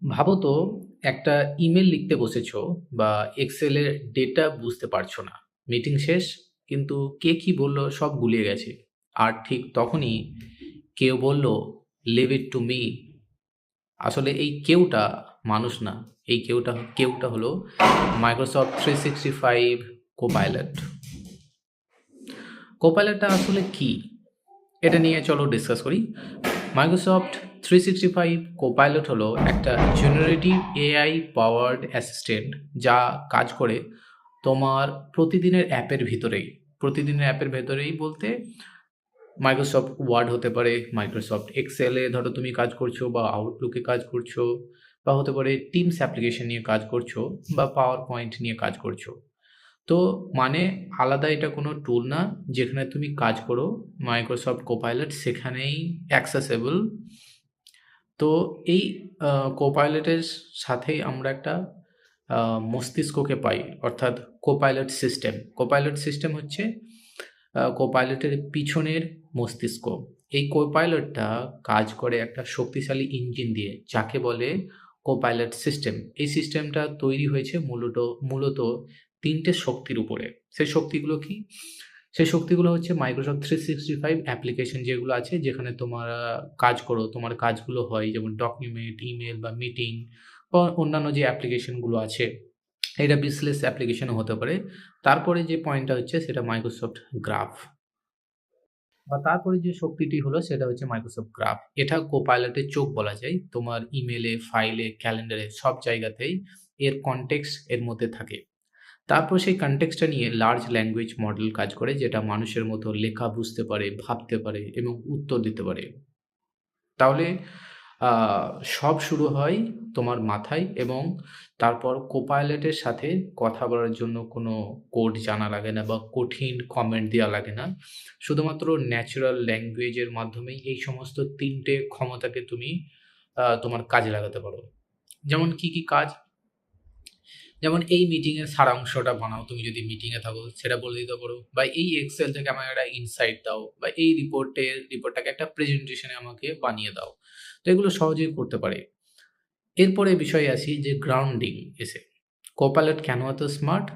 ভাবো তো একটা ইমেল লিখতে বসেছো বা এক্সেলের ডেটা বুঝতে পারছো না। মিটিং শেষ, কিন্তু কে কি বললো সব গুলিয়ে গেছে। আর ঠিক তখনই কেউ বলল, লিভ ইট টু মি। আসলে এই কেউটা মানুষ না, এই কেউটা হলো মাইক্রোসফট 365 কোপাইলট। কোপাইলটটা আসলে কি, এটা নিয়ে চলো ডিসকাস করি। মাইক্রোসফট 365 কোপাইলট হলো একটা জেনারেটিভ এআই পাওয়ার্ড অ্যাসিস্ট্যান্ট যা কাজ করে তোমার প্রতিদিনের অ্যাপের ভেতরেই বলতে মাইক্রোসফট ওয়ার্ড হতে পারে, মাইক্রোসফট এক্সেলে ধরো তুমি কাজ করছো বা আউটলুকে কাজ করছো, বা হতে পারে টিমস অ্যাপ্লিকেশন নিয়ে কাজ করছো বা পাওয়ার পয়েন্ট নিয়ে কাজ করছো। তো মানে আলাদা এটা কোনো টুল না, যেখানে তুমি কাজ করো মাইক্রোসফট কোপাইলট সেখানেই অ্যাক্সেসেবল। তো এই কোপাইলটের সাথেই আমরা একটা মস্তিষ্ককে পাই, অর্থাৎ কোপাইলট সিস্টেম হচ্ছে কোপাইলটের পিছনের মস্তিষ্ক। এই কোপাইলটটা কাজ করে একটা শক্তিশালী ইঞ্জিন দিয়ে, যাকে বলে কোপাইলট সিস্টেম। এই সিস্টেমটা তৈরি হয়েছে মূলত তিনটে শক্তির উপরে। সেই শক্তিগুলো কি? সেই শক্তিগুলো হচ্ছে মাইক্রোসফট 365 অ্যাপ্লিকেশন যেগুলো আছে, যেখানে তোমরা কাজ করো, তোমার কাজগুলো হয়, যেমন ডকুমেন্ট, ইমেল বা মিটিং বা অন্যান্য যে অ্যাপ্লিকেশনগুলো আছে। এটা বিজনেস অ্যাপ্লিকেশনও হতে পারে। তারপরে যে পয়েন্টটা হচ্ছে সেটা মাইক্রোসফট গ্রাফ, বা তারপরে যে শক্তিটি হলো সেটা হচ্ছে মাইক্রোসফট গ্রাফ। এটা কোপাইলটের চোখ বলা যায়। তোমার ইমেলে, ফাইলে, ক্যালেন্ডারে সব জায়গাতেই এর কনটেক্সট এর মধ্যে থাকে। তারপর সেই কনটেক্সটটা নিয়ে লার্জ ল্যাঙ্গুয়েজ মডেল কাজ করে, যেটা মানুষের মতো লেখা বুঝতে পারে, ভাবতে পারে এবং উত্তর দিতে পারে। তাহলে আ সব শুরু হয় তোমার মাথায়, এবং তারপর কোপাইলটের সাথে কথা বলার জন্য কোনো কোড জানা লাগে না বা কঠিন কমেন্ট দেওয়া লাগে না। শুধুমাত্র ন্যাচারাল ল্যাঙ্গুয়েজের মাধ্যমেই এই সমস্ত ৩ টে ক্ষমতাকে তুমি তোমার কাজে লাগাতে পারো। যেমন কি কাজ? যেমন এই মিটিংয়ের সারাংশটা বানাও, তুমি যদি মিটিংয়ে থাকো সেটা বলে দিতে পারো, বা এই এক্সেল থেকে আমাকে একটা ইনসাইট দাও, বা এই রিপোর্টটাকে একটা প্রেজেন্টেশনে আমাকে বানিয়ে দাও। তো এগুলো সহজেই করতে পারে। এরপরে বিষয়ে আসি যে গ্রাউন্ডিং এসে। কোপাইলট কেন এত স্মার্ট?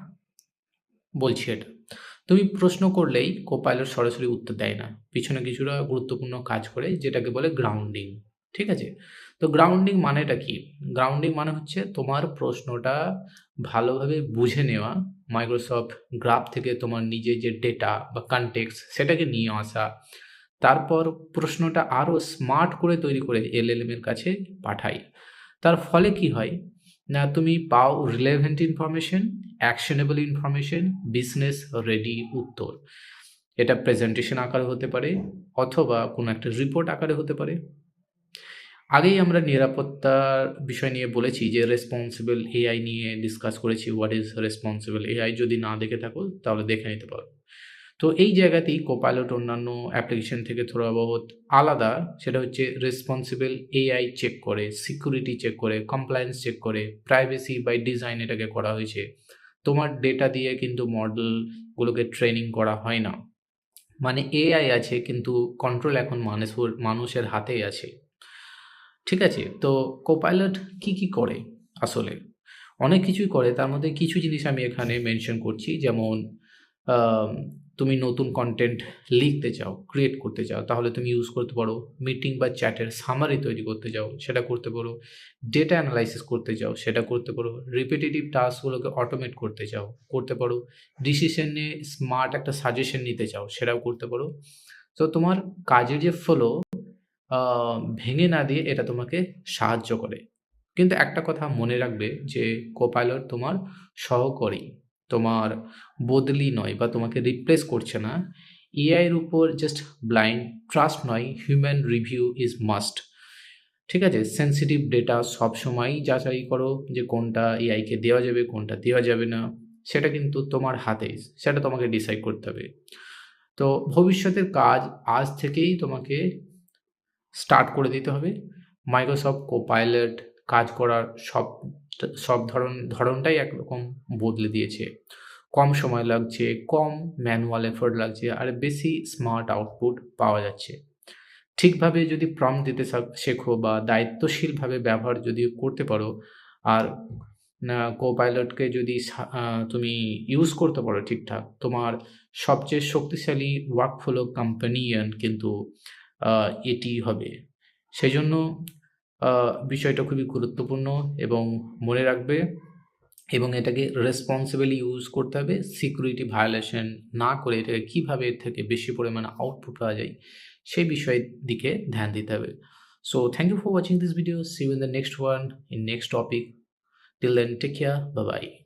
বলছি এটা। তুমি প্রশ্ন করলেই কোপাইলট সরাসরি উত্তর দেয় না। পিছনে কিছুটা গুরুত্বপূর্ণ কাজ করে, যেটাকে বলে গ্রাউন্ডিং। ঠিক আছে? তো গ্রাউন্ডিং মানেটা কি? গ্রাউন্ডিং মানে হচ্ছে তোমার প্রশ্নটা ভালোভাবে বুঝে নেওয়া, মাইক্রোসফট গ্রাফ থেকে তোমার নিজের যে ডেটা বা কনটেক্সট সেটাকে নিয়ে আসা। তারপর প্রশ্নটা আরো স্মার্ট করে তৈরি করে এলএলএম এর কাছে পাঠাই। তার ফলে কি হয়? না, তুমি পাও relevant information, actionable information, business ready উত্তর। এটা প্রেজেন্টেশন আকারে হতে পারে, অথবা কোনো একটা রিপোর্ট আকারে হতে পারে। আগেই আমরা নিরাপত্তার বিষয় নিয়ে বলেছি যে রেসপন্সিবল এআই নিয়ে ডিসকাস করেছি। What is responsible AI? যদি না দেখে থাকো তাহলে দেখে নিতে পারো। তো এই জায়গাতেই কোপাইলট অন্যান্য অ্যাপ্লিকেশন থেকে থোড়া বহুত আলাদা। সেটা হচ্ছে রেসপন্সিবল এআই চেক করে, সিকিউরিটি চেক করে, কমপ্লায়েন্স চেক করে, প্রাইভেসি বাই ডিজাইন এটাকে করা হয়েছে। তোমার ডেটা দিয়ে কিন্তু মডেলগুলোকে ট্রেনিং করা হয় না। মানে এআই আছে, কিন্তু কন্ট্রোল এখন মানুষের হাতেই আছে। ঠিক আছে? তো কোপাইলট কি করে আসলে? অনেক কিছুই করে। তার মধ্যে কিছু জিনিস আমি এখানে মেনশন করছি। যেমন আম তুমি নতুন কনটেন্ট লিখতে চাও, ক্রিয়েট করতে চাও, তাহলে তুমি ইউজ করতে পারো। মিটিং বা চ্যাটের সামারি তৈরি করতে চাও, সেটা করতে পারো। ডেটা এনালাইসিস করতে চাও, সেটা করতে পারো। রিপিটিটিভ টাস্কগুলোকে অটোমেট করতে চাও, করতে পারো। ডিসিশন নিয়ে স্মার্ট একটা সাজেশন নিতে চাও, সেটাও করতে পারো। তো তোমার কাজের যে ফ্লো আ ভেঙে না দিয়ে এটা তোমাকে সাহায্য করে। কিন্তু একটা কথা মনে রাখবে যে কোপাইলট তোমার সহকর্মী, তোমার বদলি নয় বা তোমাকে রিপ্লেস করছে না। এআই এর উপর জাস্ট ব্লাইন্ড ট্রাস্ট নয়, হিউম্যান রিভিউ ইজ মাস্ট। ঠিক আছে? সেনসিটিভ ডেটা সবসময়ই যাচাই করো যে কোনটা এআই কে দেওয়া যাবে, কোনটা দেওয়া যাবে না। সেটা কিন্তু তোমার হাতেই। সেটা তোমাকে ডিসাইড করতে হবে। তো ভবিষ্যতের কাজ আজ থেকেই তোমাকে স্টার্ট করে দিতে হবে। মাইক্রোসফট কোপাইলট কাজ করার সব ধরনটাই একরকম বদলে দিয়েছে। কম সময় লাগছে, কম ম্যানুয়াল এফোর্ট লাগছে, আর বেশি স্মার্ট আউটপুট পাওয়া যাচ্ছে। ঠিকভাবে যদি প্রম্পট দিতে শেখো বা দায়িত্বশীলভাবে ব্যবহার যদি করতে পারো, আর Copilot-কে যদি তুমি ইউজ করতে পারো ঠিকঠাক, তোমার সবচেয়ে শক্তিশালী ওয়ার্কফ্লো কম্প্যানিয়ন কিন্তু আ এটিই হবে। সেজন্য আ বিষয়টা খুবই গুরুত্বপূর্ণ এবং মনে রাখবে এবং এটাকে রেসপন্সিবলি ইউজ করতে হবে। সিকিউরিটি ভায়োলেশন না করে এটাকে কিভাবে এর থেকে বেশি পরিমাণে আউটপুট পাওয়া যায়, সেই বিষয়ের দিকে ধ্যান দিতে হবে। So thank you for watching this video. See you in the next one, in next topic. Till then, take care. Bye bye.